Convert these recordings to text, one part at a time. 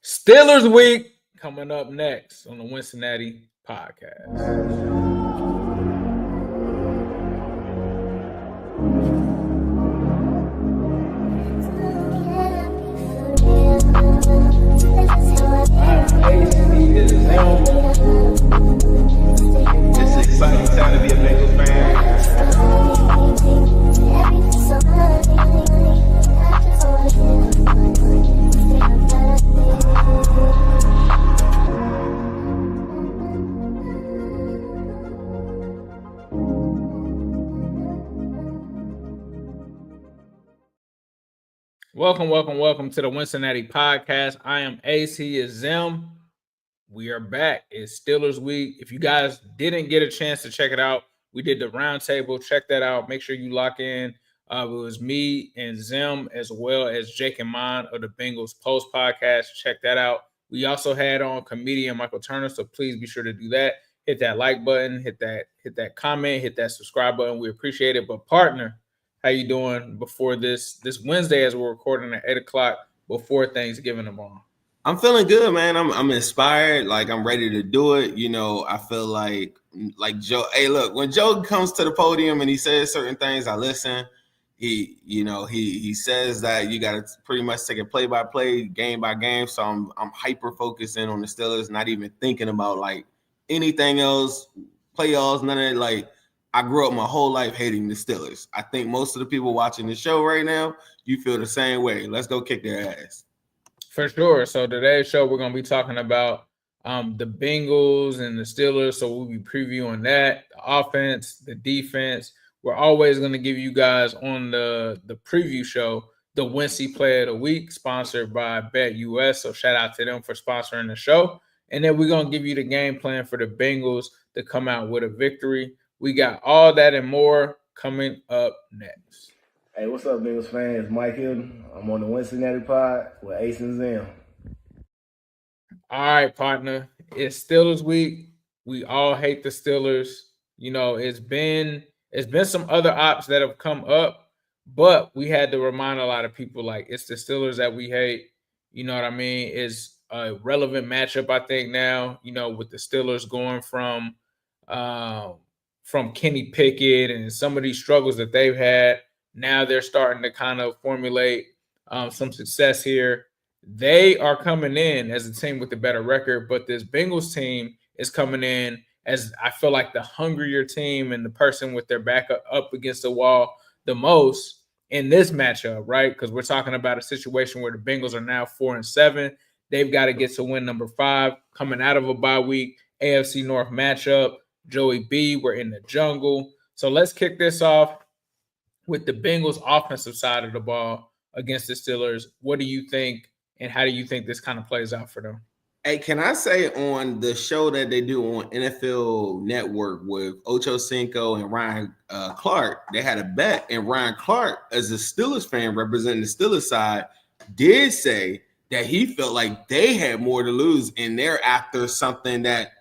Steelers week coming up next on the Wincinnati podcast. It's an exciting time to be a Bengals fan. Welcome to the Wincinnati podcast. I am Ace. He is Zim. We are back. It's Steelers week. If you guys didn't get a chance to check it out, we did the roundtable. Check that out. Make sure you lock in. It was me and Zim as well as Jake and Mon of the Bengals Post podcast. Check that out. We also had on comedian Michael Turner, so please be sure to do that. Hit that like button, hit that comment, hit that subscribe button. We appreciate it. But partner, how you doing before this Wednesday as we're recording at 8 o'clock before Thanksgiving tomorrow? I'm feeling good, man. I'm inspired. Like, I'm ready to do it. You know, I feel like Joe. Hey, look, when Joe comes to the podium and he says certain things, I listen. He says that you got to pretty much take it play by play, game by game. So I'm hyper focusing on the Steelers, not even thinking about like anything else, playoffs, none of it. Like, I grew up my whole life hating the Steelers. I think most of the people watching the show right now, you feel the same way. Let's go kick their ass. For sure. So today's show, we're going to be talking about the Bengals and the Steelers. So we'll be previewing that, the offense, the defense. We're always going to give you guys on the preview show the Wincy Play of the Week, sponsored by BETUS. So shout out to them for sponsoring the show. And then we're going to give you the game plan for the Bengals to come out with a victory. We got all that and more coming up next. Hey, what's up, Bengals fans? Mike Hilton. I'm on the Wincinnati pod with Ace and Zim. All right, partner. It's Steelers week. We all hate the Steelers. You know, it's been some other ops that have come up, but we had to remind a lot of people, like, it's the Steelers that we hate. You know what I mean? It's a relevant matchup, I think, now, you know, with the Steelers going from Kenny Pickett and some of these struggles that they've had. Now they're starting to kind of formulate some success here. They are coming in as a team with a better record, but this Bengals team is coming in as, I feel like, the hungrier team and the person with their back up against the wall the most in this matchup, right? Because we're talking about a situation where the Bengals are now 4-7. They've got to get to win number 5 coming out of a bye week. AFC North matchup. Joey B, we're in the jungle. So let's kick this off with the Bengals offensive side of the ball against the Steelers. What do you think, and how do you think this kind of plays out for them? Hey, can I say, on the show that they do on NFL Network with Ocho Cinco and Ryan Clark, they had a bet, and Ryan Clark, as a Steelers fan representing the Steelers side, did say that he felt like they had more to lose, and they're after something that,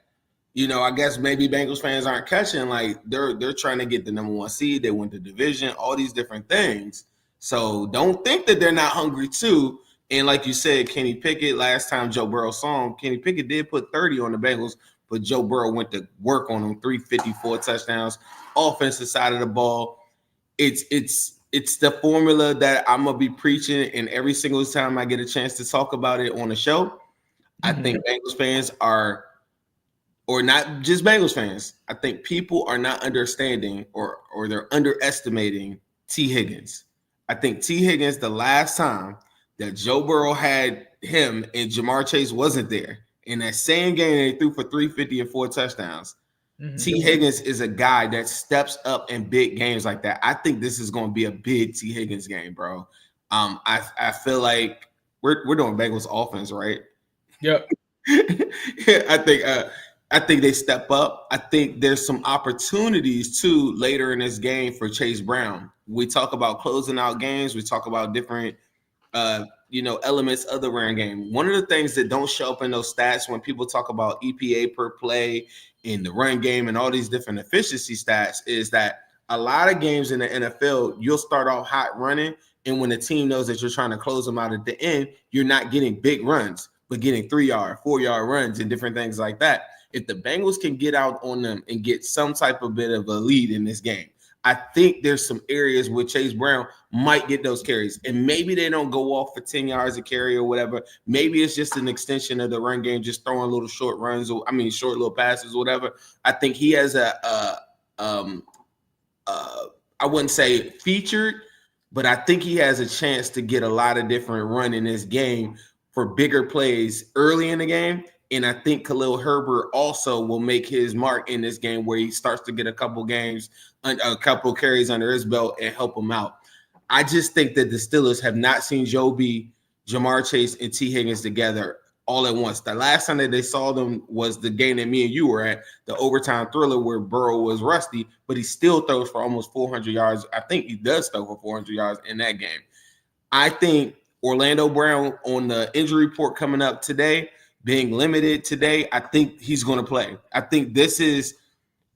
you know, I guess maybe Bengals fans aren't catching. Like, they're trying to get the number 1 seed. They went to division, all these different things. So don't think that they're not hungry too. And like you said, Kenny Pickett, last time Joe Burrow saw him, Kenny Pickett did put 30 on the Bengals, but Joe Burrow went to work on them, 354 touchdowns. Offensive side of the ball, it's the formula that I'm gonna be preaching, and every single time I get a chance to talk about it on the show, I think Bengals fans are, or not just Bengals fans, I think people are not understanding or they're underestimating T. Higgins. I think T. Higgins, the last time that Joe Burrow had him and Jamar Chase wasn't there, in that same game they threw for 350 and 4 touchdowns. T. Higgins is a guy that steps up in big games like that. I think this is going to be a big T. Higgins game, bro. I feel like we're doing Bengals offense, right? Yep. I think they step up. I think there's some opportunities too later in this game for Chase Brown. We talk about closing out games. We talk about different, elements of the run game. One of the things that don't show up in those stats when people talk about EPA per play in the run game and all these different efficiency stats is that a lot of games in the NFL, you'll start off hot running, and when the team knows that you're trying to close them out at the end, you're not getting big runs. but getting 3-yard, 4-yard runs and different things like that. If the Bengals can get out on them and get some type of bit of a lead in this game, I think there's some areas where Chase Brown might get those carries. And maybe they don't go off for 10 yards a carry or whatever. Maybe it's just an extension of the run game, just throwing little short runs, or short little passes, whatever. I think he has I wouldn't say featured, but I think he has a chance to get a lot of different run in this game for bigger plays early in the game. And I think Khalil Herbert also will make his mark in this game where he starts to get a couple games, a couple carries under his belt and help him out. I just think that the Steelers have not seen Joe B, Jamar Chase, and T. Higgins together all at once. The last time that they saw them was the game that me and you were at, the overtime thriller where Burrow was rusty, but he still throws for almost 400 yards. I think he does throw for 400 yards in that game. I think Orlando Brown on the injury report coming up today, being limited today, I think he's going to play. I think this is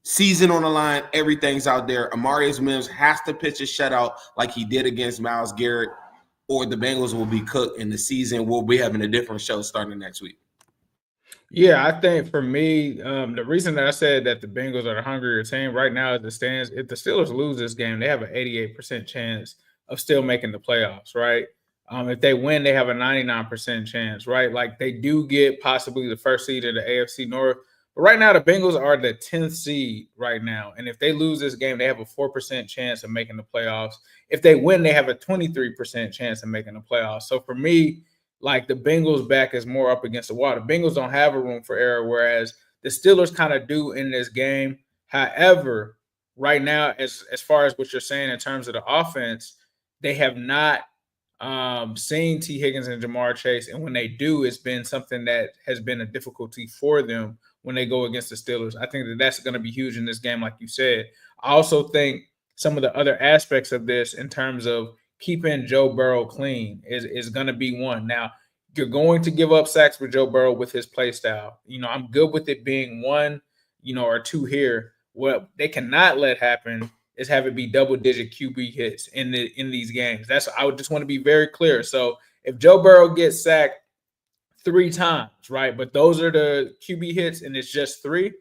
season on the line. Everything's out there. Amarius Mims has to pitch a shutout like he did against Myles Garrett, or the Bengals will be cooked in the season. We'll be having a different show starting next week. Yeah, I think for me, the reason that I said that the Bengals are the hungrier team right now as it stands, if the Steelers lose this game, they have an 88% chance of still making the playoffs, right? If they win, they have a 99% chance, right? Like they do get possibly the first seed of the AFC North. But right now, the Bengals are the 10th seed right now. And if they lose this game, they have a 4% chance of making the playoffs. If they win, they have a 23% chance of making the playoffs. So for me, like the Bengals back is more up against the wall. The Bengals don't have a room for error, whereas the Steelers kind of do in this game. However, right now, as far as what you're saying in terms of the offense, they have not seen T. Higgins and Jamar Chase, and when they do, it's been something that has been a difficulty for them when they go against the Steelers. I think that that's going to be huge in this game, like you said. I also think some of the other aspects of this in terms of keeping Joe Burrow clean is going to be one. Now, you're going to give up sacks for Joe Burrow with his play style. I'm good with it being one, or two here. What they cannot let happen is have it be double-digit QB hits in these games. I would just want to be very clear. So if Joe Burrow gets sacked 3 times, right, but those are the QB hits and it's just 3,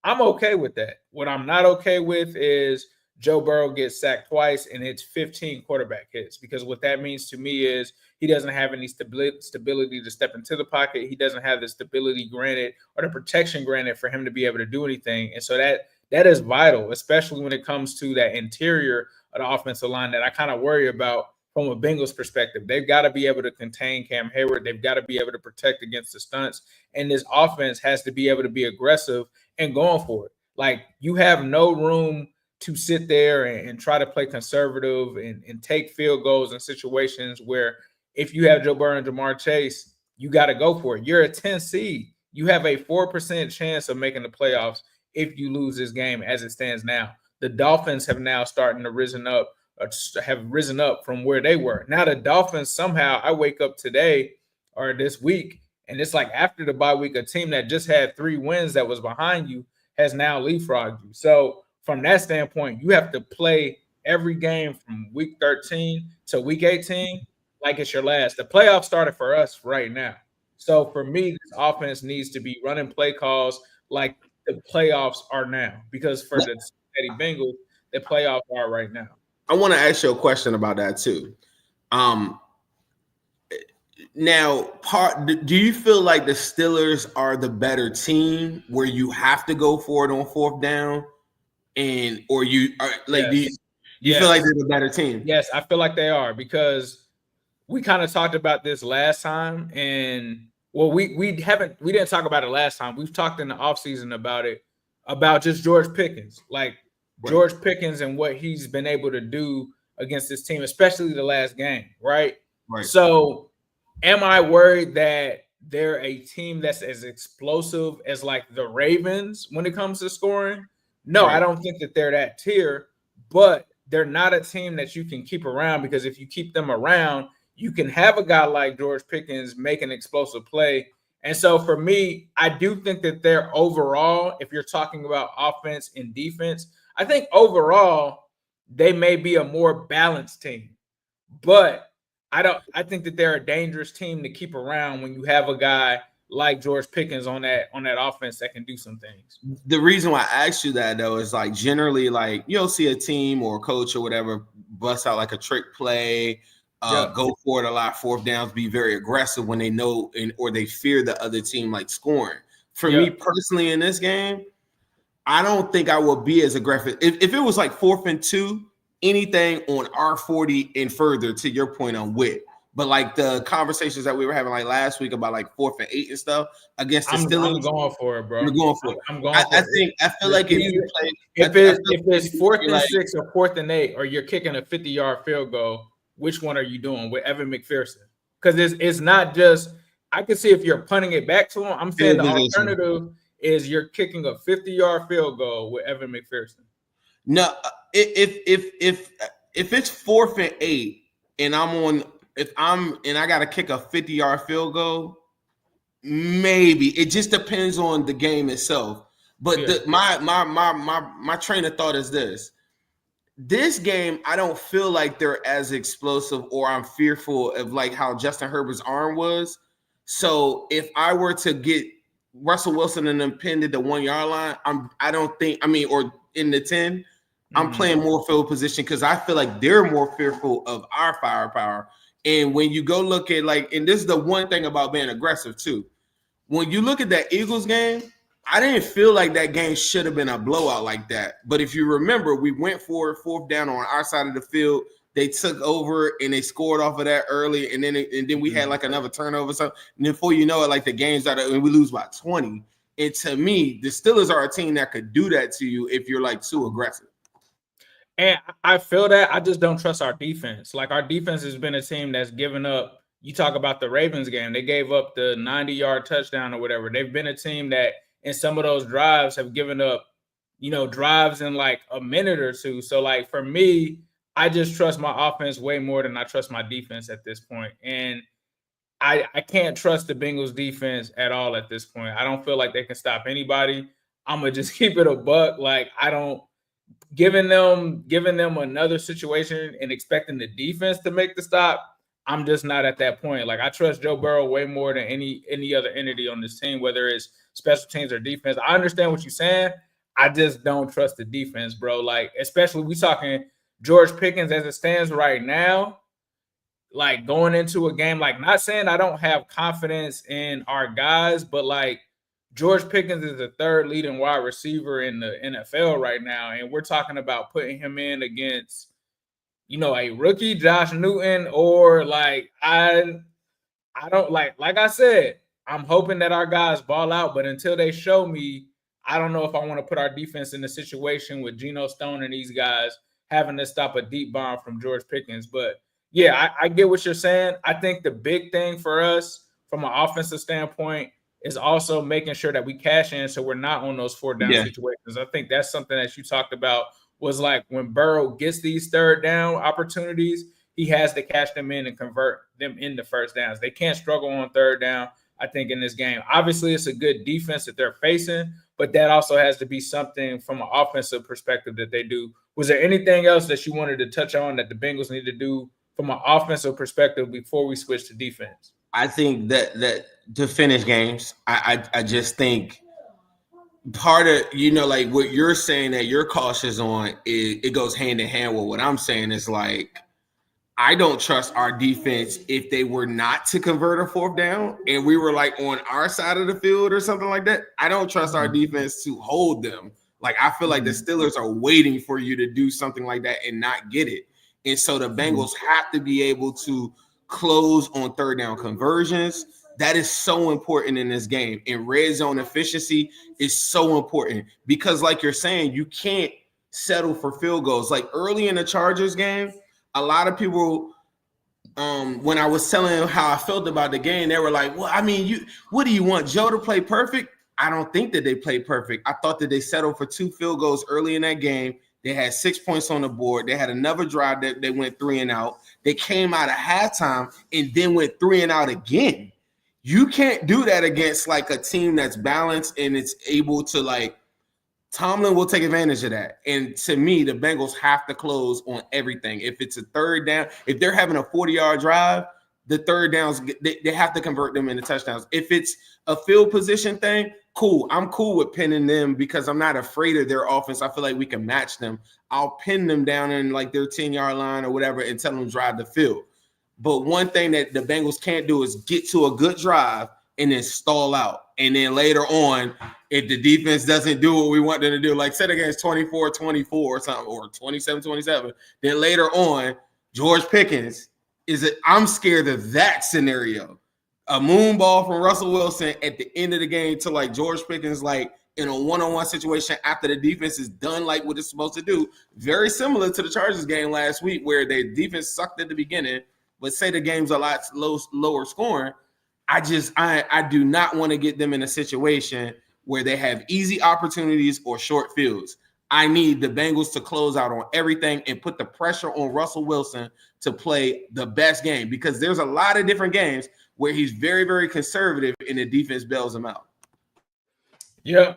I'm okay with that. What I'm not okay with is Joe Burrow gets sacked twice and it's 15 quarterback hits, because what that means to me is he doesn't have any stability to step into the pocket. He doesn't have the stability granted or the protection granted for him to be able to do anything. And so that is vital, especially when it comes to that interior of the offensive line that I kind of worry about from a Bengals perspective. They've got to be able to contain Cam Hayward. They've got to be able to protect against the stunts. And this offense has to be able to be aggressive and going for it. Like, you have no room to sit there and try to play conservative and take field goals in situations where if you have Joe Burrow and Jamar Chase, you got to go for it. You're a 10 seed. You have a 4% chance of making the playoffs if you lose this game as it stands now. The Dolphins have now risen up from where they were. Now the Dolphins, somehow I wake up today or this week, and it's like after the bye week, a team that just had 3 wins that was behind you has now leapfrogged you. So from that standpoint, you have to play every game from week 13 to week 18 like it's your last. The playoffs started for us right now. So for me, this offense needs to be running play calls like the playoffs are now, because for the Cincinnati Bengals, the playoffs are right now. I want to ask you a question about that too. Now, do you feel like the Steelers are the better team where you have to go for it on 4th down, or you are like, yes. Do you feel like they're the better team? Yes, I feel like they are, because we kind of talked about this last time, and we didn't talk about it last time. We've talked in the offseason about just George Pickens, like right. George Pickens and what he's been able to do against this team, especially the last game, right? Right. So am I worried that they're a team that's as explosive as like the Ravens when it comes to scoring? No, right. I don't think that they're that tier, but they're not a team that you can keep around, because if you keep them around, you can have a guy like George Pickens make an explosive play. And so for me, I do think that they're overall, if you're talking about offense and defense, I think overall they may be a more balanced team. But I think that they're a dangerous team to keep around when you have a guy like George Pickens on that offense that can do some things. The reason why I asked you that though is like generally like you'll see a team or a coach or whatever bust out like a trick play, go for it a lot, fourth downs, be very aggressive when they know or they fear the other team like scoring. For me personally in this game, I don't think I will be as aggressive. If it was like 4th and 2, anything on R40 and further, to your point on wit. But like the conversations that we were having like last week about like 4th and 8 and stuff against the Steelers. I'm going for it, bro. You're going for it. I'm going for it. I feel like if you play, if it's 4th and 6 or 4th and 8, or you're kicking a 50-yard field goal, which one are you doing with Evan McPherson? Because it's not just, I can see if you're punting it back to him. I'm saying the alternative is you're kicking a 50-yard field goal with Evan McPherson. No, if it's 4th and 8 and I got to kick a 50-yard field goal, maybe. It just depends on the game itself. But my train of thought is this. This game, I don't feel like they're as explosive, or I'm fearful of like how Justin Herbert's arm was. So if I were to get Russell Wilson and them pinned at the 1-yard line, or in the 10, I'm playing more field position because I feel like they're more fearful of our firepower. And when you go look at and this is the one thing about being aggressive too. When you look at that Eagles game, I didn't feel like that game should have been a blowout like that. But if you remember, we went for 4th down on our side of the field. They took over and they scored off of that early, and then we had like another turnover. So and then before you know it, like the game's out and we lose by 20. And to me, the Steelers are a team that could do that to you if you're like too aggressive. And I feel that. I just don't trust our defense. Like, our defense has been a team that's given up. You talk about the Ravens game. They gave up the 90-yard touchdown or whatever. They've been a team that in some of those drives have given up, drives in like a minute or two. So, like, for me, I just trust my offense way more than I trust my defense at this point. And I can't trust the Bengals defense at all at this point. I don't feel like they can stop anybody. I'm going to just keep it a buck. Like, I don't. Giving them another situation and expecting the defense to make the stop, I'm just not at that point. Like, I trust Joe Burrow way more than any other entity on this team, whether it's special teams or defense. I understand what you're saying. I just don't trust the defense, bro. Like, especially we talking George Pickens as it stands right now, like going into a game, like, not saying I don't have confidence in our guys, but like, George Pickens is the 3rd leading wide receiver in the NFL right now, and we're talking about putting him in against, a rookie, Josh Newton, or like I don't like I said, I'm hoping that our guys ball out, but until they show me, I don't know if I want to put our defense in a situation with Geno Stone and these guys having to stop a deep bomb from George Pickens. But yeah, I get what you're saying. I think the big thing for us from an offensive standpoint is also making sure that we cash in so we're not on those 4th down situations. I think that's something that you talked about was like when Burrow gets these 3rd down opportunities, he has to cash them in and convert them into 1st downs. They can't struggle on 3rd down, I think, in this game. Obviously, it's a good defense that they're facing, but that also has to be something from an offensive perspective that they do. Was there anything else that you wanted to touch on that the Bengals need to do from an offensive perspective before we switch to defense? I think that to finish games, I just think part of, like what you're saying that you're cautious on, it goes hand in hand with what I'm saying is like, I don't trust our defense if they were not to convert a 4th down and we were like on our side of the field or something like that. I don't trust our defense to hold them. Like, I feel like the Steelers are waiting for you to do something like that and not get it. And so the Bengals have to be able to close on 3rd down conversions. That is so important in this game. And red zone efficiency is so important because, like you're saying, you can't settle for field goals. Like early in the Chargers game, a lot of people, when I was telling them how I felt about the game, they were like, well, I mean, what do you want, Joe to play perfect? I don't think that they played perfect. I thought that they settled for 2 field goals early in that game. They had 6 points on the board. They had another drive that they went 3 and out. They came out of halftime and then went 3 and out again. You can't do that against like a team that's balanced and it's able to like Tomlin will take advantage of that. And to me, the Bengals have to close on everything. If it's a third down, if they're having a 40-yard drive, the third downs, they have to convert them into touchdowns. If it's a field position thing, cool. I'm cool with pinning them because I'm not afraid of their offense. I feel like we can match them. I'll pin them down in like their 10-yard line or whatever and tell them to drive the field. But one thing that the Bengals can't do is get to a good drive and then stall out. And then later on, if the defense doesn't do what we want them to do, like set against 24-24 or something, or 27-27, then later on, George Pickens I'm scared of that scenario. A moon ball from Russell Wilson at the end of the game to like George Pickens, like in a one-on-one situation after the defense is done like what it's supposed to do. Very similar to the Chargers game last week where their defense sucked at the beginning, but say the game's a lot lower scoring. I do not want to get them in a situation where they have easy opportunities or short fields. I need the Bengals to close out on everything and put the pressure on Russell Wilson to play the best game, because there's a lot of different games where he's very, very conservative and the defense bails him out. Yeah.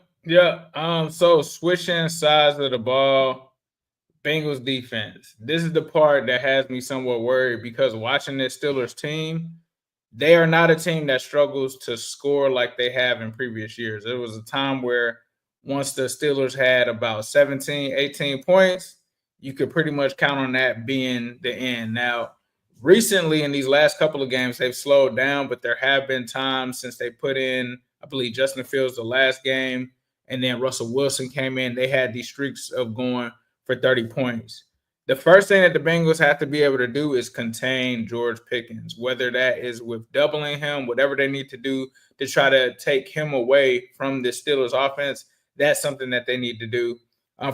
So switching sides of the ball, Bengals defense. This is the part that has me somewhat worried, because watching this Steelers team, they are not a team that struggles to score like they have in previous years. There was a time where once the Steelers had about 17, 18 points, you could pretty much count on that being the end. Now, recently in these last couple of games, they've slowed down, but there have been times since they put in, I believe, Justin Fields the last game, and then Russell Wilson came in. They had these streaks of going for 30 points. The first thing that the Bengals have to be able to do is contain George Pickens, whether that is with doubling him, whatever they need to do to try to take him away from the Steelers offense. That's something that they need to do.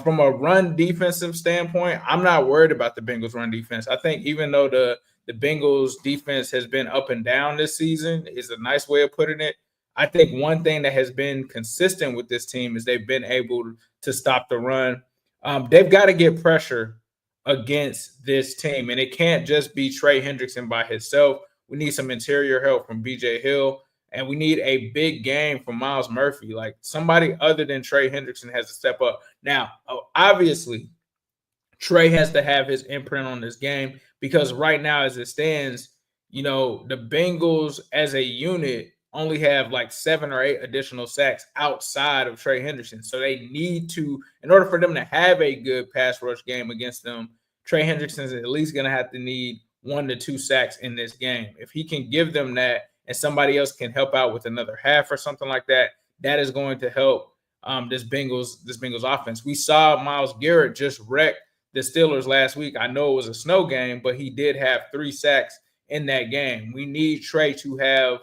From a run defensive standpoint, I'm not worried about the Bengals run defense. I think even though the Bengals defense has been up and down this season, is a nice way of putting it, I think one thing that has been consistent with this team is they've been able to stop the run. They've got to get pressure against this team, and it can't just be Trey Hendrickson by himself. We need some interior help from BJ Hill, and we need a big game from Myles Murphy. Like, somebody other than Trey Hendrickson has to step up. Now, obviously, Trey has to have his imprint on this game, because right now, as it stands, the Bengals as a unit only have like 7 or 8 additional sacks outside of Trey Hendrickson. So they need to, in order for them to have a good pass rush game against them, Trey Hendrickson is at least going to have to need 1 to 2 sacks in this game. If he can give them that and somebody else can help out with another half or something like that, that is going to help this Bengals offense. We saw Myles Garrett just wreck the Steelers last week. I know it was a snow game, but he did have 3 sacks in that game. We need Trey to have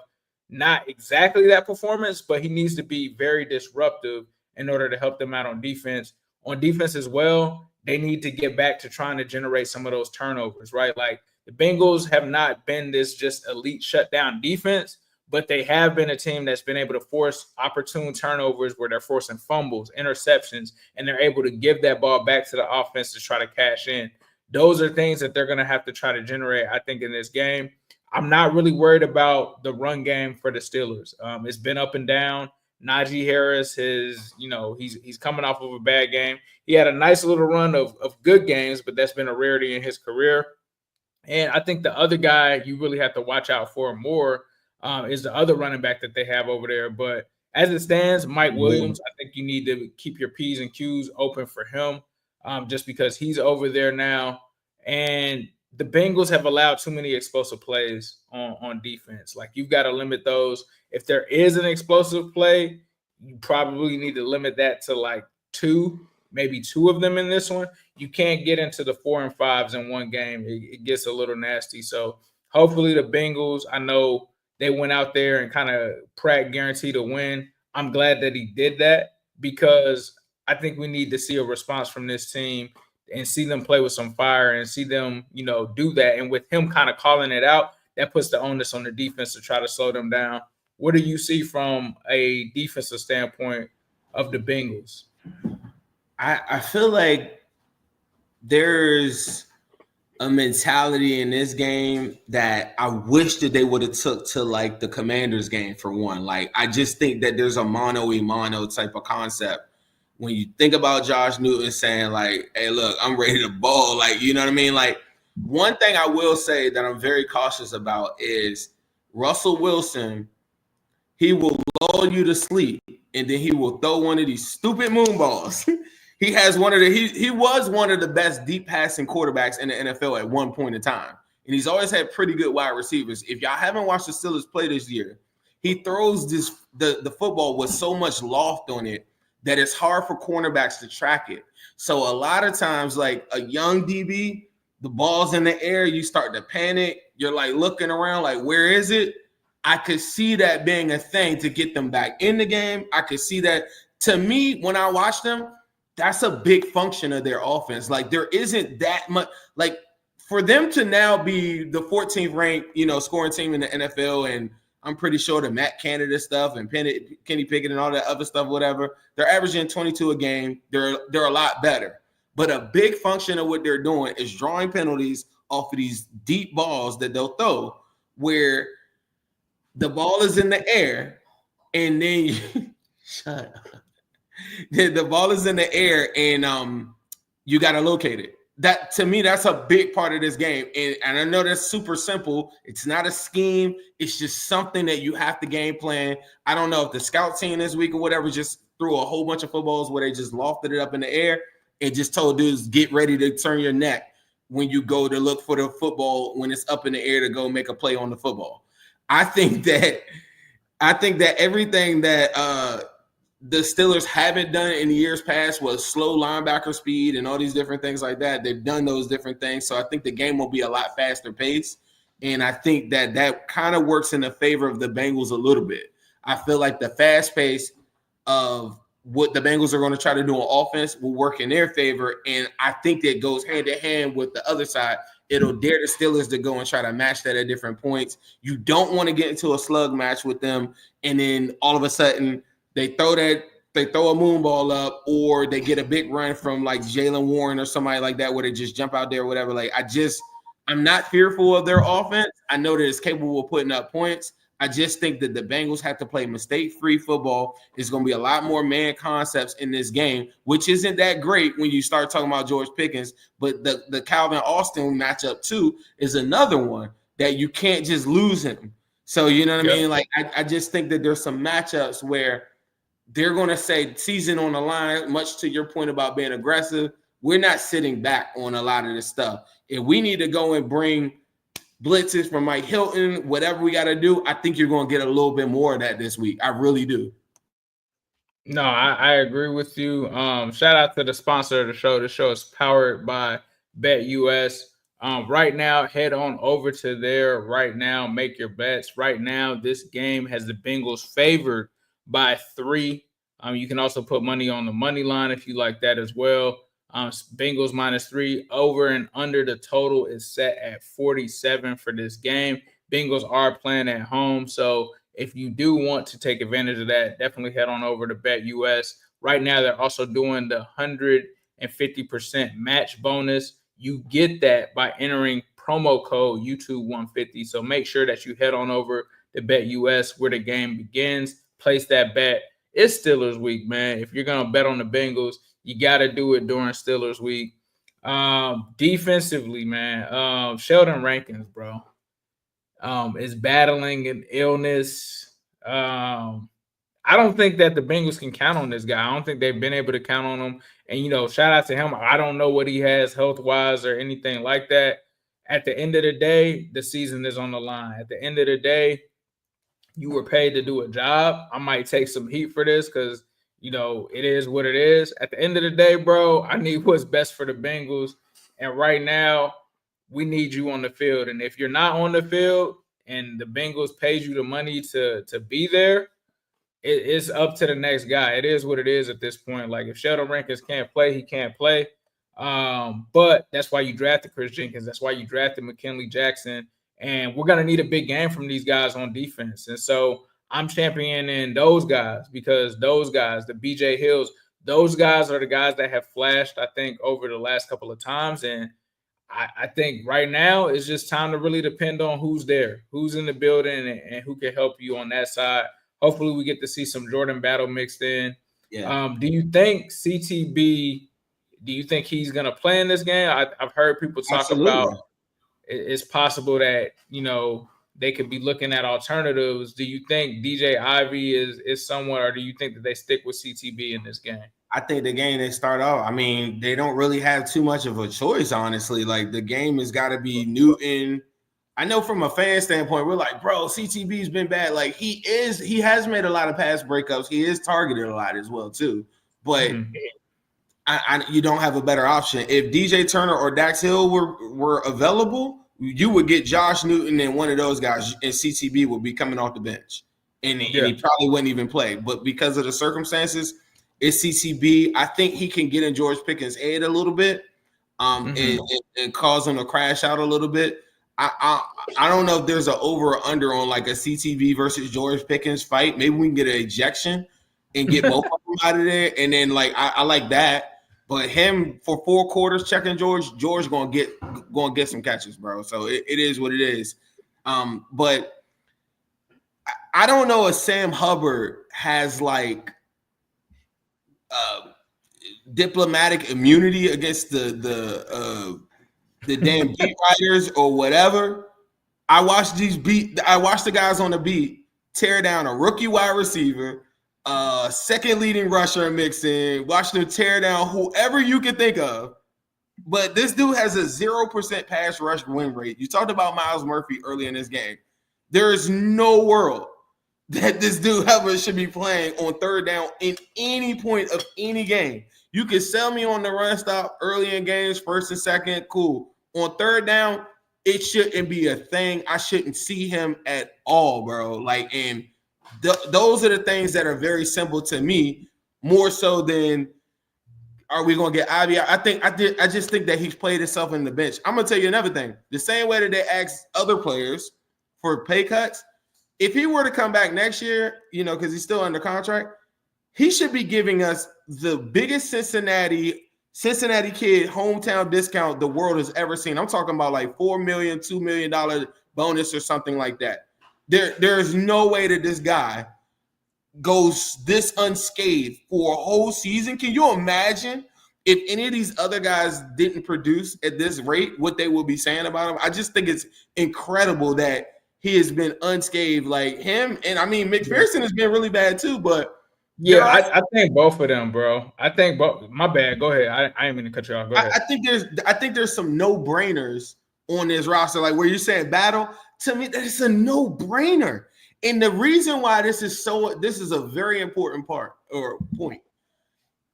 not exactly that performance, but he needs to be very disruptive in order to help them out on defense. On defense as well, they need to get back to trying to generate some of those turnovers, right? Like, the Bengals have not been this just elite shutdown defense, but they have been a team that's been able to force opportune turnovers where they're forcing fumbles, interceptions, and they're able to give that ball back to the offense to try to cash in. Those are things that they're going to have to try to generate, I think, in this game. I'm not really worried about the run game for the Steelers. It's been up and down. Najee Harris he's coming off of a bad game. He had a nice little run of good games, but that's been a rarity in his career. And I think the other guy you really have to watch out for more is the other running back that they have over there. But as it stands, Mike Williams, I think you need to keep your P's and Q's open for him just because he's over there now. And the Bengals have allowed too many explosive plays on defense. Like, you've got to limit those. If there is an explosive play, you probably need to limit that to like 2, maybe 2 of them in this one. You can't get into the 4 and 5s in one game. It gets a little nasty. So hopefully the Bengals, I know they went out there and kind of Pratt guaranteed a win. I'm glad that he did that, because I think we need to see a response from this team and see them play with some fire and see them, do that. And with him kind of calling it out, that puts the onus on the defense to try to slow them down. What do you see from a defensive standpoint of the Bengals? I feel like there's a mentality in this game that I wish that they would have took to like the Commanders game for one. Like, I just think that there's a mano-a-mano type of concept when you think about Josh Newton saying like, hey, look, I'm ready to ball. Like, you know what I mean? Like, one thing I will say that I'm very cautious about is Russell Wilson. He will lull you to sleep, and then he will throw one of these stupid moon balls. He has one of the he was one of the best deep passing quarterbacks in the NFL at one point in time. And he's always had pretty good wide receivers. If y'all haven't watched the Steelers play this year, he throws the football with so much loft on it that it's hard for cornerbacks to track it. So a lot of times, like a young DB, the ball's in the air, you start to panic. You're like looking around like, where is it? I could see that being a thing to get them back in the game. I could see that. To me, when I watch them, that's a big function of their offense. Like, there isn't that much. Like, for them to now be the 14th ranked, scoring team in the NFL, and I'm pretty sure the Matt Canada stuff and Kenny Pickett and all that other stuff, whatever, they're averaging 22 a game. They're a lot better. But a big function of what they're doing is drawing penalties off of these deep balls that they'll throw, where the ball is in the air, and then shut up. The ball is in the air, and you got to locate it. That, to me, that's a big part of this game. And I know that's super simple. It's not a scheme. It's just something that you have to game plan. I don't know if the scout team this week or whatever just threw a whole bunch of footballs where they just lofted it up in the air and just told dudes, get ready to turn your neck when you go to look for the football when it's up in the air to go make a play on the football. I think that everything that the Steelers haven't done in the years past was slow linebacker speed and all these different things like that. They've done those different things. So I think the game will be a lot faster paced. And I think that kind of works in the favor of the Bengals a little bit. I feel like the fast pace of what the Bengals are going to try to do on offense will work in their favor. And I think that goes hand in hand with the other side. It'll dare the Steelers to go and try to match that at different points. You don't want to get into a slug match with them, and then all of a sudden they throw a moon ball up, or they get a big run from like Jalen Warren or somebody like that where they just jump out there or whatever. Like, I'm not fearful of their offense. I know that it's capable of putting up points. I just think that the Bengals have to play mistake-free football. There's going to be a lot more man concepts in this game, which isn't that great when you start talking about George Pickens. But the Calvin Austin matchup, too, is another one that you can't just lose him. So, you know what I mean? Like, I just think that there's some matchups where they're going to say season on the line, much to your point about being aggressive. We're not sitting back on a lot of this stuff. If we need to go and bring blitzes from Mike Hilton, whatever we got to do, I think you're going to get a little bit more of that this week. I really do. No, I agree with you. Shout out to the sponsor of the show. The show is powered by BETUS. Right now, head on over to there right now. Make your bets. Right now, this game has the Bengals favored by 3. You can also put money on the money line if you like that as well. Bengals -3, over and under the total is set at 47 for this game. Bengals are playing at home, so if you do want to take advantage of that, definitely head on over to BETUS. Right now, they're also doing the 150% match bonus. You get that by entering promo code YouTube150. So make sure that you head on over to BETUS where the game begins. Place that bet. It's Steelers week, man. If you're going to bet on the Bengals, you got to do it during Steelers week. Defensively, man, Sheldon Rankins, bro, is battling an illness. I don't think that the Bengals can count on this guy. I don't think they've been able to count on him. And, shout out to him. I don't know what he has health-wise or anything like that. At the end of the day, the season is on the line. At the end of the day, you were paid to do a job. I might take some heat for this because, it is what it is. At the end of the day, bro, I need what's best for the Bengals. And right now, we need you on the field. And if you're not on the field and the Bengals paid you the money to be there, it's up to the next guy. It is what it is at this point. Like, if Sheldon Rankins can't play, he can't play. But that's why you drafted Chris Jenkins. That's why you drafted McKinley Jackson. And we're going to need a big game from these guys on defense. And so I'm championing those guys because those guys, the BJ Hills, those guys are the guys that have flashed, I think, over the last couple of times. And I think right now it's just time to really depend on who's there, who's in the building, and who can help you on that side. Hopefully we get to see some Jordan Battle mixed in. Yeah. Do you think CTB? Do you think he's gonna play in this game? I've heard people talk about Absolutely. it's possible that they could be looking at alternatives. Do you think DJ Ivy is someone, or do you think that they stick with CTB in this game? I think the game they start off, I mean, they don't really have too much of a choice, honestly. Like the game has got to be Newton. I know from a fan standpoint, we're like, bro, CTB's been bad. Like he has made a lot of pass breakups. He is targeted a lot as well, too. But you don't have a better option. If DJ Turner or Dax Hill were available, you would get Josh Newton and one of those guys, and CTB would be coming off the bench. And he probably wouldn't even play. But because of the circumstances, it's CTB. I think he can get in George Pickens' head a little bit and cause him to crash out a little bit. I don't know if there's an over or under on like a CTB versus George Pickens fight. Maybe we can get an ejection and get both of them out of there. And then like I like that. But him for 4 quarters checking George gonna get some catches, bro. So it is what it is. But I don't know if Sam Hubbard has like diplomatic immunity against the damn beat writers or whatever. I watched the guys on the beat tear down a rookie wide receiver, second leading rusher mixing, watch them tear down whoever you can think of. But this dude has a 0% pass rush win rate. You talked about Myles Murphy early in this game. There is no world that this dude ever should be playing on third down in any point of any game. You can sell me on the run stop early in games, first and second, cool. On third down, it shouldn't be a thing. I shouldn't see him at all, bro. Like, and those are the things that are very simple to me, more so than are we gonna get Ivy? I just think that he's played himself in the bench. I'm gonna tell you another thing. The same way that they ask other players for pay cuts, if he were to come back next year, because he's still under contract, he should be giving us the biggest Cincinnati kid hometown discount the world has ever seen. I'm talking about like $4 million, $2 million bonus or something like that. There is no way that this guy goes this unscathed for a whole season. Can you imagine if any of these other guys didn't produce at this rate, what they would be saying about him? I just think it's incredible that he has been unscathed like him. And I mean, McPherson has been really bad too, but yeah, I think both of them, bro. I think both. My bad. Go ahead. I ain't mean to cut you off. Go ahead. I think there's some no-brainers on this roster, like where you're saying battle. To me, that's a no-brainer. And the reason why this is a very important part or point.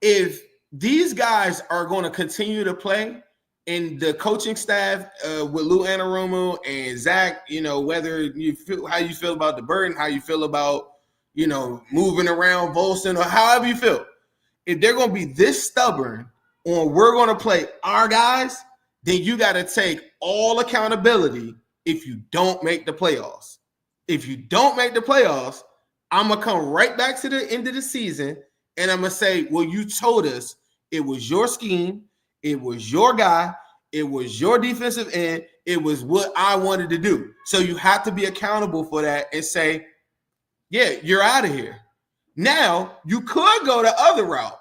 If these guys are going to continue to play, and the coaching staff with Lou Anarumo and Zach, whether you feel how you feel about the burden, how you feel about moving around Volson or however you feel, if they're going to be this stubborn on we're going to play our guys, then you got to take all accountability if you don't make the playoffs. If you don't make the playoffs, I'm going to come right back to the end of the season and I'm going to say, well, you told us it was your scheme, it was your guy, it was your defensive end, it was what I wanted to do. So you have to be accountable for that and say, yeah, you're out of here. Now, you could go the other route.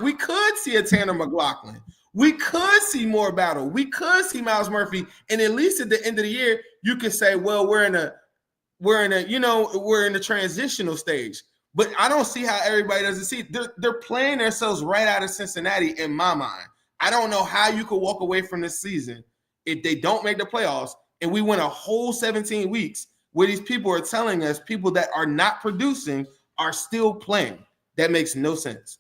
We could see a Tanner McLaughlin. We could see more battle. We could see Myles Murphy. And at least at the end of the year, you could say, well, we're in a transitional stage. But I don't see how everybody doesn't see it. They're playing themselves right out of Cincinnati in my mind. I don't know how you could walk away from this season if they don't make the playoffs and we win a whole 17 weeks where these people are telling us people that are not producing are still playing. That makes no sense.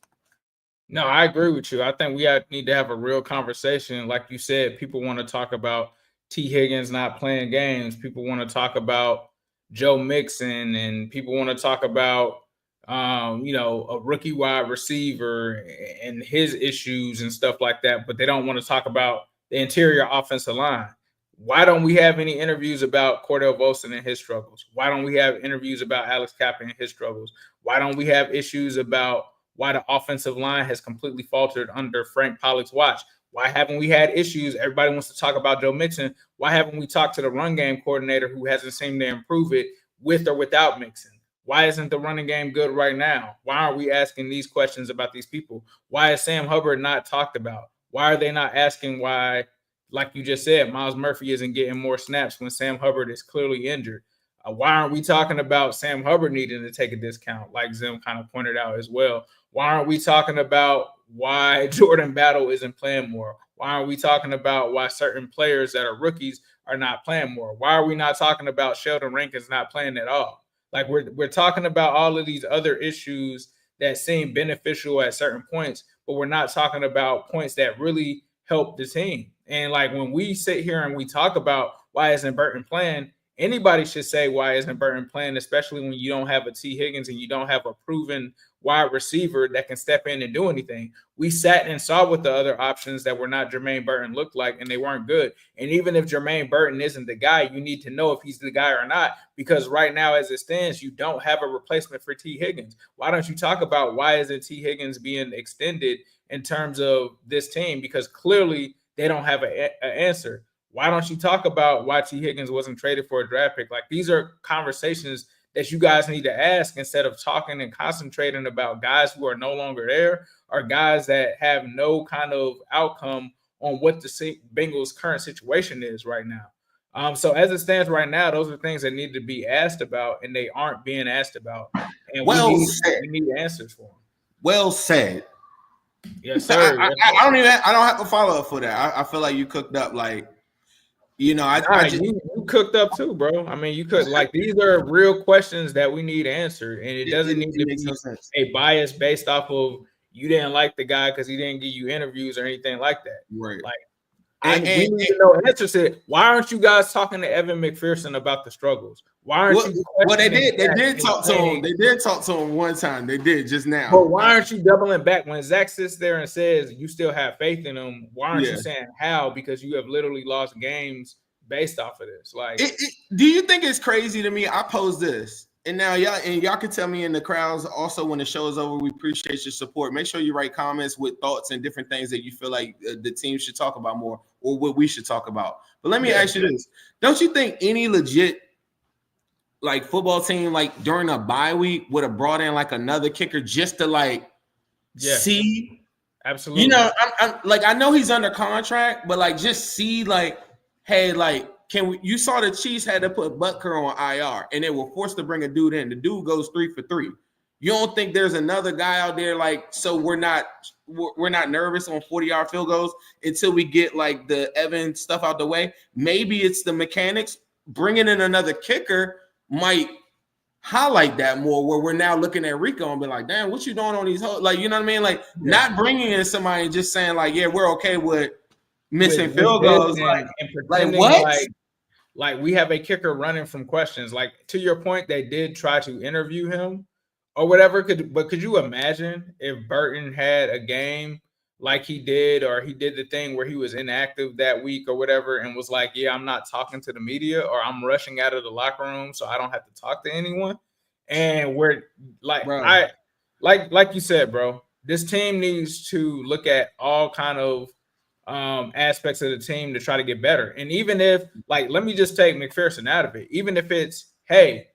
No, I agree with you. I think we need to have a real conversation. Like you said, people want to talk about T. Higgins not playing games. People want to talk about Joe Mixon, and people want to talk about, a rookie wide receiver and his issues and stuff like that. But they don't want to talk about the interior offensive line. Why don't we have any interviews about Cordell Volson and his struggles? Why don't we have interviews about Alex Cappa and his struggles? Why don't we have issues about why the offensive line has completely faltered under Frank Pollock's watch? Why haven't we had issues? Everybody wants to talk about Joe Mixon. Why haven't we talked to the run game coordinator who hasn't seemed to improve it with or without Mixon? Why isn't the running game good right now? Why aren't we asking these questions about these people? Why is Sam Hubbard not talked about? Why are they not asking why, like you just said, Myles Murphy isn't getting more snaps when Sam Hubbard is clearly injured? Why aren't we talking about Sam Hubbard needing to take a discount, like Zim kind of pointed out as well? Why aren't we talking about why Jordan Battle isn't playing more? Why aren't we talking about why certain players that are rookies are not playing more? Why are we not talking about Sheldon Rankins not playing at all? Like we're talking about all of these other issues that seem beneficial at certain points, but we're not talking about points that really help the team. And like when we sit here and we talk about why isn't Burton playing, anybody should say why isn't Burton playing, especially when you don't have a T. Higgins and you don't have a proven wide receiver that can step in and do anything. We sat and saw what the other options that were not Jermaine Burton looked like, and they weren't good. And even if Jermaine Burton isn't the guy, you need to know if he's the guy or not, because right now, as it stands, you don't have a replacement for T. Higgins. Why don't you talk about why isn't T. Higgins being extended in terms of this team? Because clearly they don't have an answer. Why don't you talk about why T. Higgins wasn't traded for a draft pick? Like, these are conversations that you guys need to ask instead of talking and concentrating about guys who are no longer there or guys that have no kind of outcome on what the Bengals' current situation is right now. So as it stands right now, those are things that need to be asked about, and they aren't being asked about. And we need answers for them. Well said. Yes, sir. I don't have a follow-up for that. I feel like you cooked up like, you cooked up too, bro. I mean, you could like these are real questions that we need answered, and it doesn't need to be a bias based off of you didn't like the guy because he didn't give you interviews or anything like that. Right. Like, we need to know answers to it. Why aren't you guys talking to Evan McPherson about the struggles? Why aren't you? Well, they did talk to him. They did talk to him one time. They did just now. But why aren't you doubling back when Zach sits there and says you still have faith in him? Why aren't you saying how? Because you have literally lost games based off of this. Like, do you think it's crazy to me? I posed this, and now y'all can tell me in the crowds also when the show is over. We appreciate your support. Make sure you write comments with thoughts and different things that you feel like the team should talk about more or what we should talk about. But let me ask you this: don't you think any legit like football team like during a bye week would have brought in like another kicker just to like see? Absolutely. You know, I'm like I know he's under contract, but like just see like. Hey, like, you saw the Chiefs had to put Butker on IR and they were forced to bring a dude in. The dude goes 3 for 3. You don't think there's another guy out there like, so we're not nervous on 40-yard field goals until we get like the Evan stuff out the way? Maybe it's the mechanics. Bringing in another kicker might highlight that more, where we're now looking at Rico and be like, damn, what you doing on these like, you know what I mean? Like not bringing in somebody and just saying like, yeah, we're okay with missing field goals, and what? Like we have a kicker running from questions. Like to your point, they did try to interview him or whatever. Could you imagine if Burton had a game like he did, or he did the thing where he was inactive that week or whatever, and was like, "Yeah, I'm not talking to the media, or I'm rushing out of the locker room, so I don't have to talk to anyone." And we're like, bro. like you said, bro, this team needs to look at all kind of aspects of the team to try to get better. And even if, like, let me just take McPherson out of it. Even if it's, hey,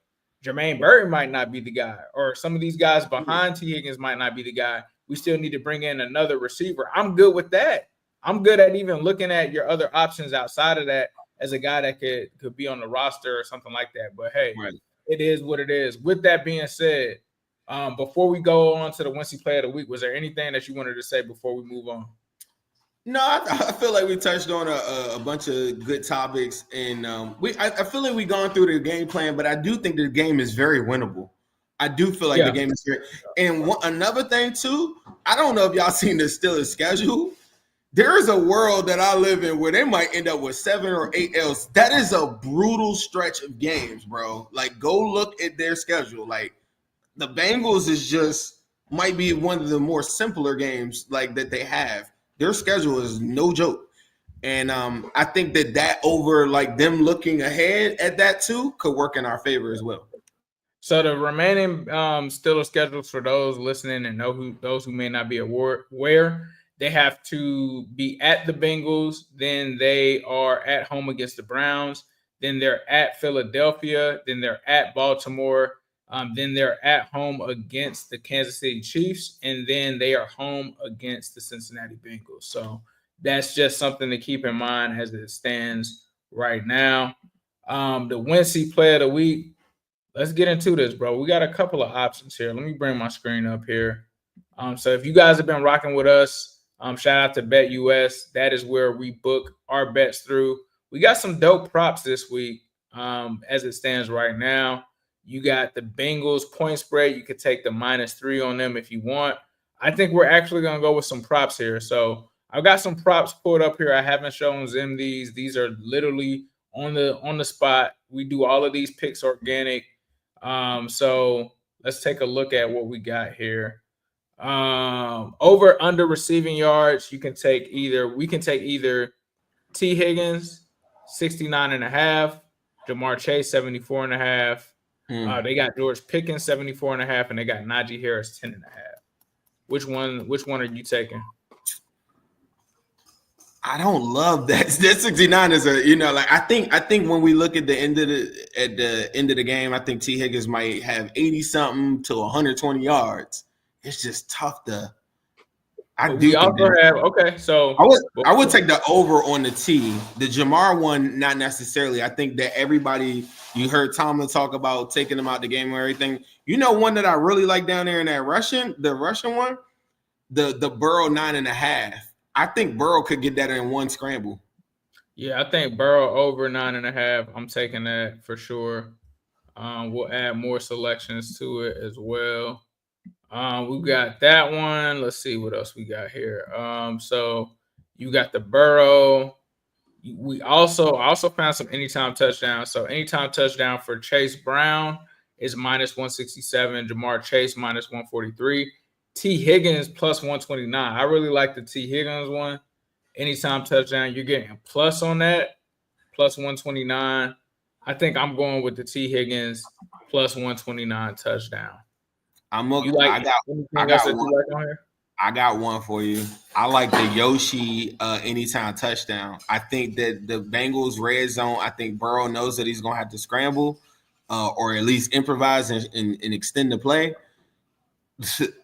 Jermaine Burton might not be the guy, or some of these guys behind T. Higgins might not be the guy, we still need to bring in another receiver. I'm good with that. I'm good at even looking at your other options outside of that as a guy that could be on the roster or something like that. But hey, It is what it is. With that being said, before we go on to the Wincy Play of the Week, was there anything that you wanted to say before we move on? No, I feel like we touched on a bunch of good topics, and I feel like we've gone through the game plan, but I do think the game is very winnable. I do feel like the game is very. And another thing too, I don't know if y'all seen the Steelers schedule. There is a world that I live in where they might end up with 7 or 8 L's. That is a brutal stretch of games, bro. Like, go look at their schedule. Like, the Bengals is just might be one of the more simpler games like that they have. Their schedule is no joke. And I think that over like them looking ahead at that too could work in our favor as well. So the remaining Steelers schedules for those listening and those who may not be aware, they have to be at the Bengals, then they are at home against the Browns, then they're at Philadelphia, then they're at Baltimore, Then they're at home against the Kansas City Chiefs, and then they are home against the Cincinnati Bengals. So that's just something to keep in mind as it stands right now. The Wincy play of the week. Let's get into this, bro. We got a couple of options here. Let me bring my screen up here. So if you guys have been rocking with us, shout out to BETUS. That is where we book our bets through. We got some dope props this week as it stands right now. You got the Bengals point spread. You could take the -3 on them if you want. I think we're actually going to go with some props here. So I've got some props pulled up here. I haven't shown Zim these. These are literally on the spot. We do all of these picks organic. So let's take a look at what we got here. Over under receiving yards, we can take either T. Higgins 69.5, Jamar Chase 74.5. They got George Pickens 74.5, and they got Najee Harris 10.5. Which one are you taking? I don't love that. That 69 is I think when we look at the end of the game, I think T. Higgins might have 80 something to 120 yards. It's just tough to. I would take the over on the T. The Jamar one, not necessarily. I think that you heard Tomlin talk about taking him out the game and everything. One that I really like down there in that Russian one, the Burrow 9.5. I think Burrow could get that in one scramble. Yeah, I think Burrow over 9.5. I'm taking that for sure. We'll add more selections to it as well. We got that one. Let's see what else we got here. So you got the Burrow. We also found some anytime touchdowns. So anytime touchdown for Chase Brown is -167. Jamar Chase -143. T. Higgins +129. I really like the T. Higgins one. Anytime touchdown, you're getting a plus on that, +129. I think I'm going with the T. Higgins +129 touchdown. I got one for you. I like the Yoshi anytime touchdown. I think that the Bengals red zone, I think Burrow knows that he's going to have to scramble or at least improvise and extend the play.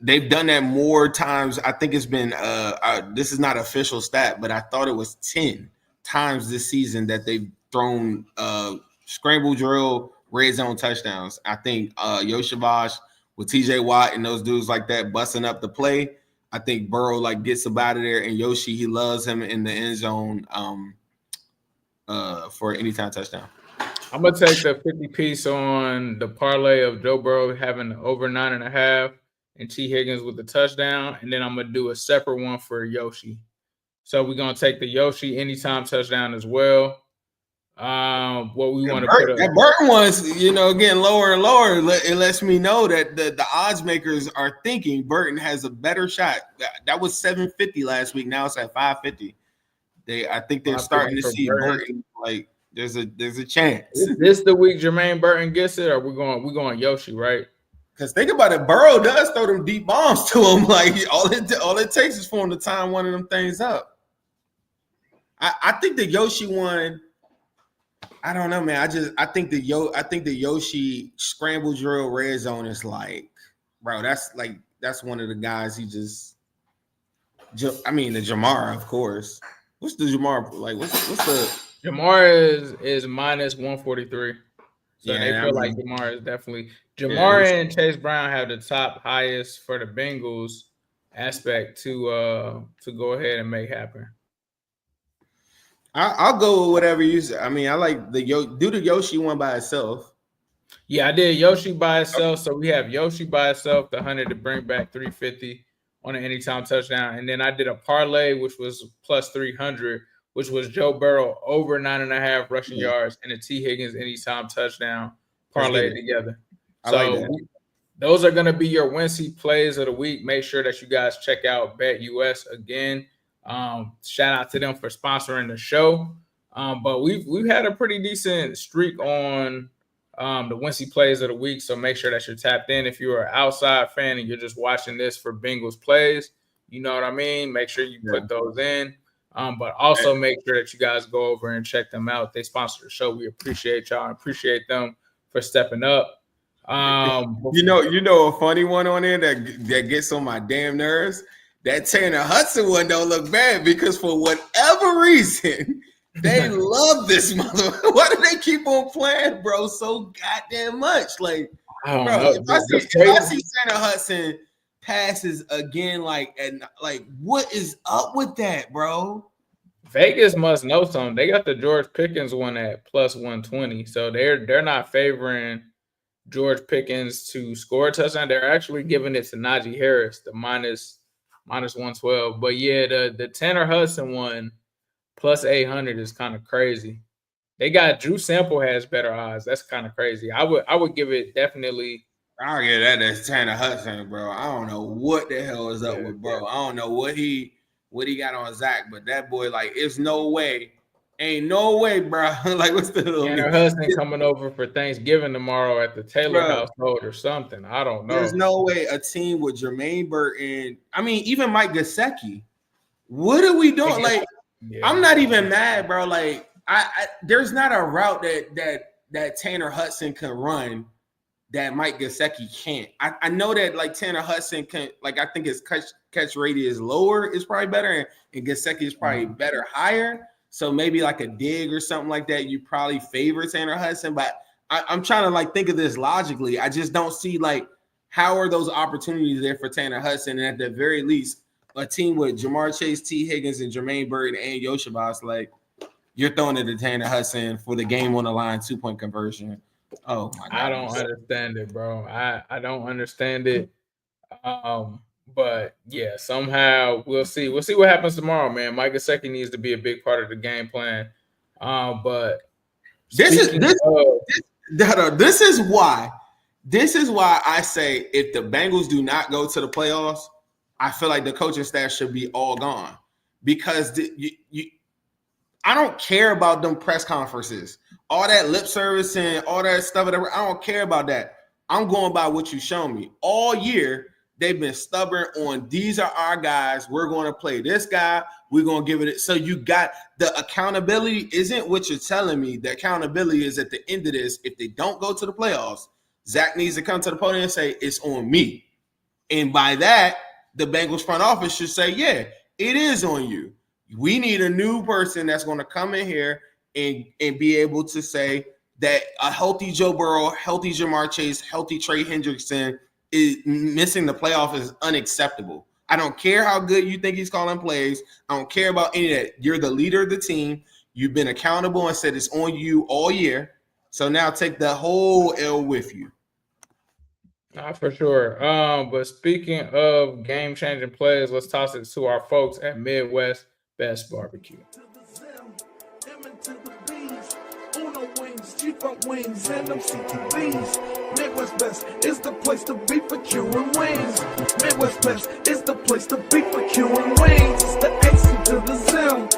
They've done that more times. I think it's been this is not official stat, but I thought it was 10 times this season that they've thrown scramble drill red zone touchdowns. I think Yoshavash with TJ Watt and those dudes like that busting up the play. I think Burrow gets up out of there, and Yoshi, he loves him in the end zone for anytime touchdown. I'm gonna take the 50 piece on the parlay of Joe Burrow having over 9.5 and T. Higgins with the touchdown, and then I'm gonna do a separate one for Yoshi. So we're gonna take the Yoshi anytime touchdown as well. What we want to put up. That Burton one's, getting lower and lower. It lets me know that the odds makers are thinking Burton has a better shot. That was 750 last week. Now it's at 550. I think they're starting to see Burton there's a chance. Is this the week Jermaine Burton gets it, or we're going Yoshi, right? Because think about it, Burrow does throw them deep bombs to him. All it takes is for him to time one of them things up. I think the Yoshi one. I don't know, man. I think the Yoshi scramble drill red zone is that's one of the guys he just. The Jamar, of course. What's the Jamar like? What's the Jamar is -143. So they feel like Jamar is definitely Jamar and Chase Brown have the top highest for the Bengals aspect to go ahead and make happen. I'll go with whatever you say. I like do the Yoshi one by itself. Yeah, I did Yoshi by itself. So we have Yoshi by itself, the 100 to bring back 350 on an anytime touchdown. And then I did a parlay, which was +300, which was Joe Burrow over 9.5 rushing yards and a T. Higgins anytime touchdown parlay together. Those are going to be your Wincy plays of the week. Make sure that you guys check out BETUS again. Shout out to them for sponsoring the show. But we've had a pretty decent streak on the Wincy plays of the week. So make sure that you're tapped in. If you're an outside fan and you're just watching this for Bengals plays, you know what I mean? Make sure you put those in. But also make sure that you guys go over and check them out. They sponsor the show. We appreciate y'all and appreciate them for stepping up. You know a funny one on there that gets on my damn nerves. That Tanner Hudson one don't look bad because for whatever reason they love this mother. Why do they keep on playing, bro? So goddamn much, like, bro. If I see Tanner Hudson passes again, and what is up with that, bro? Vegas must know something. They got the George Pickens one at plus 120, so they're not favoring George Pickens to score a touchdown. They're actually giving it to Najee Harris, the minus 112. But yeah, the Tanner Hudson one plus 800 is kind of crazy. They got Drew Sample has better odds. That's kind of crazy. I would give it definitely. I'll give that as Tanner Hudson, bro. I don't know what the hell is up with bro. I don't know what he got on Zach, but that boy, it's no way. Ain't no way, bro. What's the Tanner Hudson coming over for Thanksgiving tomorrow at the Taylor household or something? I don't know. There's no way a team with Jermaine Burton. I mean, even Mike Gesicki. What are we doing? I'm not even mad, bro. There's not a route that Tanner Hudson can run that Mike Gesicki can't. I know that Tanner Hudson can. I think his catch radius lower is probably better, and Gesicki is probably better higher. So maybe a dig or something like that, you probably favor Tanner Hudson. But I'm trying to think of this logically. I just don't see how are those opportunities there for Tanner Hudson? And at the very least, a team with Jamar Chase, T. Higgins, and Jermaine Burton and Yoshabas, you're throwing it to Tanner Hudson for the game on the line 2-point conversion. Oh my God. I don't understand it, bro. I don't understand it. But yeah, somehow we'll see. We'll see what happens tomorrow, man. Mike Gesicki needs to be a big part of the game plan. But this is why I say if the Bengals do not go to the playoffs, I feel like the coaching staff should be all gone because I don't care about them press conferences, all that lip service and all that stuff. Whatever. I don't care about that. I'm going by what you show me all year. They've been stubborn on these are our guys. We're going to play this guy. We're going to give it. So you got the accountability isn't what you're telling me. The accountability is at the end of this. If they don't go to the playoffs, Zach needs to come to the podium and say, it's on me. And by that, the Bengals front office should say, yeah, it is on you. We need a new person that's going to come in here and be able to say that a healthy Joe Burrow, healthy Jamar Chase, healthy Trey Hendrickson is missing the playoff is unacceptable. I don't care how good you think he's calling plays. I don't care about any of that. You're the leader of the team. You've been accountable and said it's on you all year. So now take the whole L with you. For sure. But speaking of game-changing plays, let's toss it to our folks at Midwest Best Barbecue. G-Funk wings and them CTVs. Midwest Best is the place to be for queuing wings. Midwest Best is the place to be for queuing wings. It's the X into the Zim,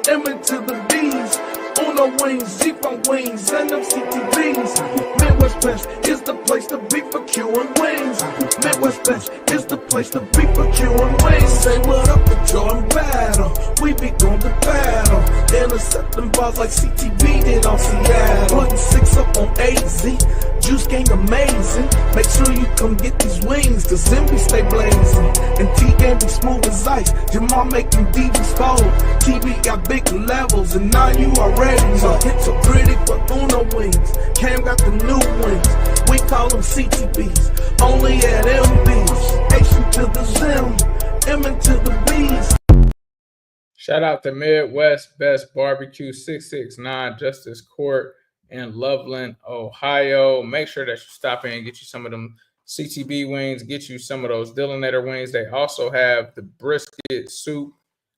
M into the B's. Uno wings, G-Funk wings, and them CTVs. Midwest Best is the place to be for queuing wings. Midwest Best is the place to be for queuing wings. Say what up to Jordan Battle. We be going to battle. Intercepting balls like CTV did on Seattle. Putting 6 up on AZ. Juice gang amazing. Make sure you come get these wings. The Zimby stay blazing. And T-Game be smooth as ice. Jamal making DBs fold. TV got big levels. And now you already know. So pretty for Uno wings. Cam got the new wings. We call them CTBs. Only at MBs. H to the Zim. M into the B's. Shout out to Midwest Best Barbecue 669 Justice Court in Loveland, Ohio. Make sure that you stop in and get you some of them CTB wings, get you some of those Dillinator wings. They also have the brisket soup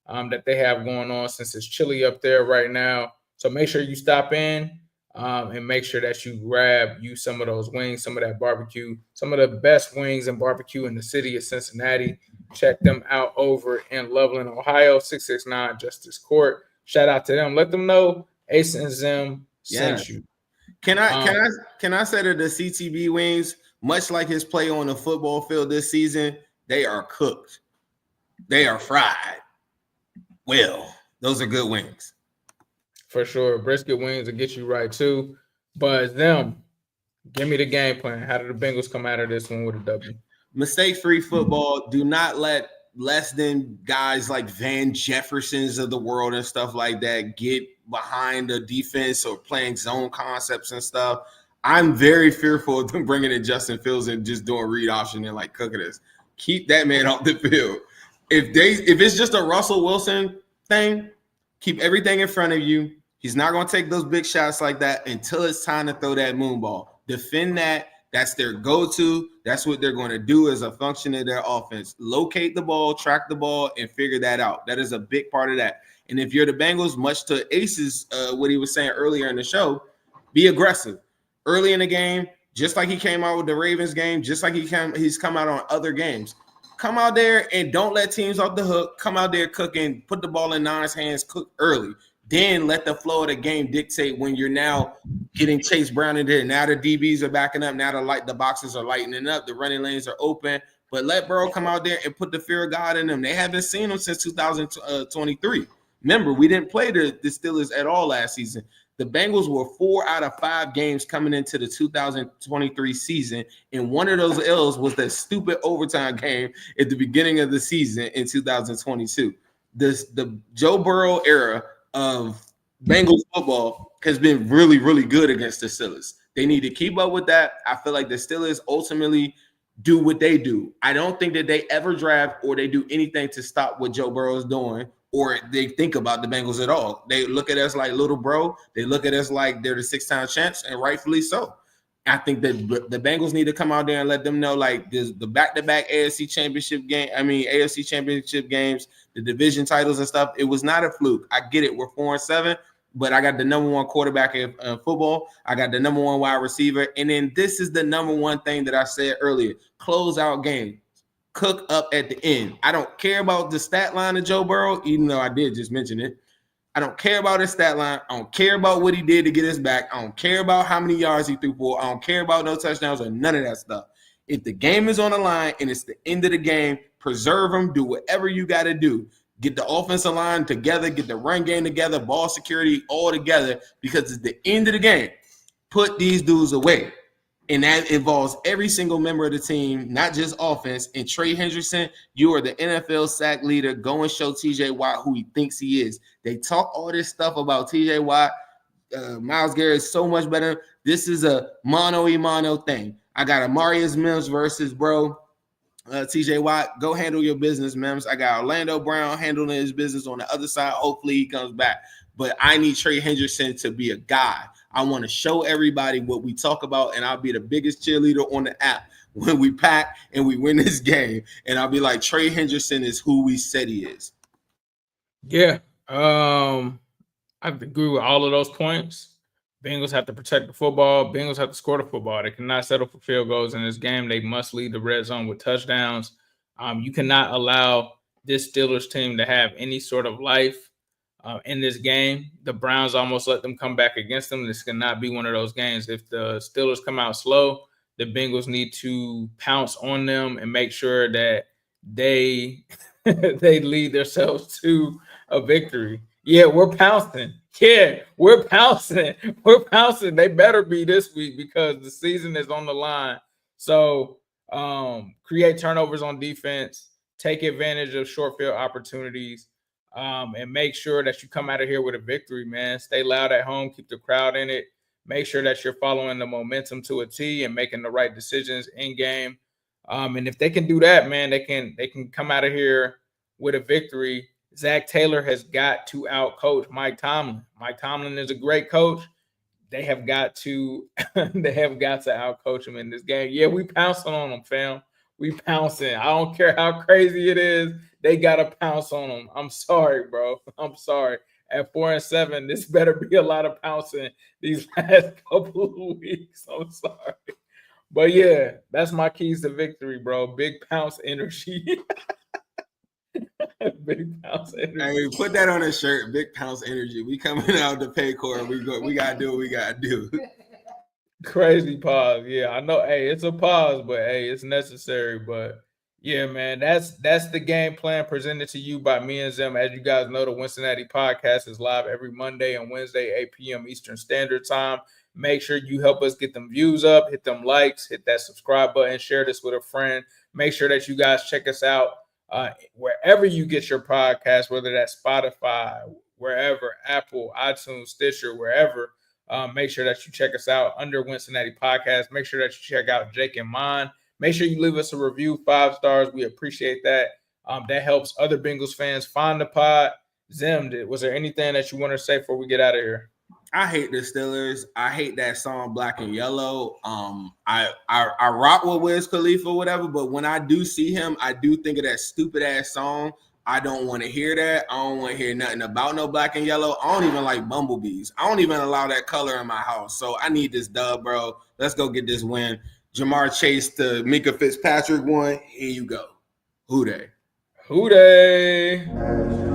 that they have going on since it's chilly up there right now. So make sure you stop in and make sure that you grab you some of those wings, some of that barbecue, some of the best wings and barbecue in the city of Cincinnati. Check them out over in Loveland, Ohio, 669 Justice Court. Shout out to them. Let them know Ace and Zim sent you. Can I say that the CTB wings, much like his play on the football field this season, they are cooked. They are fried. Well, those are good wings. For sure. Brisket wings will get you right too. But them, Give me the game plan. How do the Bengals come out of this one with a W? Mistake-free football. Do not let less than guys like Van Jeffersons of the world and stuff like that get behind the defense or playing zone concepts and stuff. I'm very fearful of them bringing in Justin Fields and just doing read option and like cooking us. Keep that man off the field. If it's just a Russell Wilson thing, keep everything in front of you. He's not going to take those big shots like that until it's time to throw that moon ball. Defend that. That's their go-to. That's what they're going to do as a function of their offense. Locate the ball, track the ball, and figure that out. That is a big part of that. And if you're the Bengals, much to Ace's, what he was saying earlier in the show, be aggressive. Early in the game, just like he came out with the Ravens game, just like he's come out on other games. Come out there and don't let teams off the hook. Come out there cooking, put the ball in Nine's hands, cook early. Then let the flow of the game dictate when you're now getting Chase Brown in there. Now the DBs are backing up. Now the boxes are lightening up. The running lanes are open. But let Burrow come out there and put the fear of God in them. They haven't seen him since 2023. Remember, we didn't play the Steelers at all last season. The Bengals were 4 out of 5 games coming into the 2023 season, and one of those L's was that stupid overtime game at the beginning of the season in 2022. The Joe Burrow era of Bengals football has been really, really good against the Steelers. They need to keep up with that. I feel like the Steelers ultimately do what they do. I don't think that they ever draft or they do anything to stop what Joe Burrow is doing, or they think about the Bengals at all. They look at us like little bro. They look at us like they're the 6-time champs, and rightfully so. I think that the Bengals need to come out there and let them know, like, the back-to-back AFC championship games, the division titles and stuff. It was not a fluke. I get it. We're 4-7, but I got the number one quarterback in football. I got the number one wide receiver. And then this is the number one thing that I said earlier: close out game. Cook up at the end. I don't care about the stat line of Joe Burrow, even though I did just mention it. I don't care about his stat line. I don't care about what he did to get us back. I don't care about how many yards he threw for. I don't care about no touchdowns or none of that stuff. If the game is on the line and it's the end of the game, preserve them. Do whatever you got to do. Get the offensive line together. Get the run game together. Ball security all together, because it's the end of the game. Put these dudes away. And that involves every single member of the team, not just offense. And Trey Hendrickson, you are the NFL sack leader. Go and show TJ Watt who he thinks he is. They talk all this stuff about TJ Watt. Myles Garrett is so much better. This is a mano-a-mano thing. I got Amarius Mims versus TJ Watt. Go handle your business, Mims. I got Orlando Brown handling his business on the other side. Hopefully he comes back. But I need Trey Hendrickson to be a guy. I want to show everybody what we talk about, and I'll be the biggest cheerleader on the app when we pack and we win this game. And I'll be like, Trey Hendrickson is who we said he is. Yeah. I agree with all of those points. Bengals have to protect the football. Bengals have to score the football. They cannot settle for field goals in this game. They must lead the red zone with touchdowns. You cannot allow this Steelers team to have any sort of life in this game. The Browns almost let them come back against them. This cannot be one of those games. If the Steelers come out slow, the Bengals need to pounce on them and make sure that they they lead themselves to a victory. Yeah, we're pouncing. Yeah, we're pouncing. We're pouncing. They better be this week because the season is on the line. So create turnovers on defense, take advantage of short field opportunities, and make sure that you come out of here with a victory, man. Stay loud at home, keep the crowd in it. Make sure that you're following the momentum to a T and making the right decisions in game. And if they can do that, man, they can come out of here with a victory. Zach Taylor has got to outcoach Mike Tomlin. Mike Tomlin is a great coach. They have got to outcoach him in this game. Yeah, we pouncing on them, fam. We pouncing. I don't care how crazy it is. They got to pounce on them. I'm sorry, bro. I'm sorry. At 4-7, this better be a lot of pouncing these last couple of weeks. I'm sorry. But, yeah, that's my keys to victory, bro. Big pounce energy. Big pounce energy. Hey, put that on a shirt. Big pounce energy. We coming out to pay core. We gotta do what we gotta do. Crazy pause. Yeah, I know. Hey, it's a pause, but hey, it's necessary. But yeah, man, that's the game plan presented to you by me and Zim. As you guys know, the Wincinnati podcast is live every Monday and Wednesday, 8 p.m. Eastern Standard Time. Make sure you help us get them views up, hit them likes, hit that subscribe button, share this with a friend. Make sure that you guys check us out wherever you get your podcast, whether that's Spotify, wherever, Apple, iTunes, Stitcher, wherever. Make sure that you check us out under Wincinnati Podcast. Make sure that you check out Jake and Mine. Make sure you leave us a review, 5 stars. We appreciate that. That helps other Bengals fans find the pod. Zim, was there anything that you want to say before we get out of here? I hate the Steelers. I hate that song Black and Yellow. I rock with Wiz Khalifa or whatever, but when I do see him, I do think of that stupid ass song. I don't want to hear that. I don't want to hear nothing about no Black and Yellow. I don't even like bumblebees. I don't even allow that color in my house. So I need this dub, bro. Let's go get this win. Jamar Chase to Mika Fitzpatrick one. Here you go. Who they? Who they?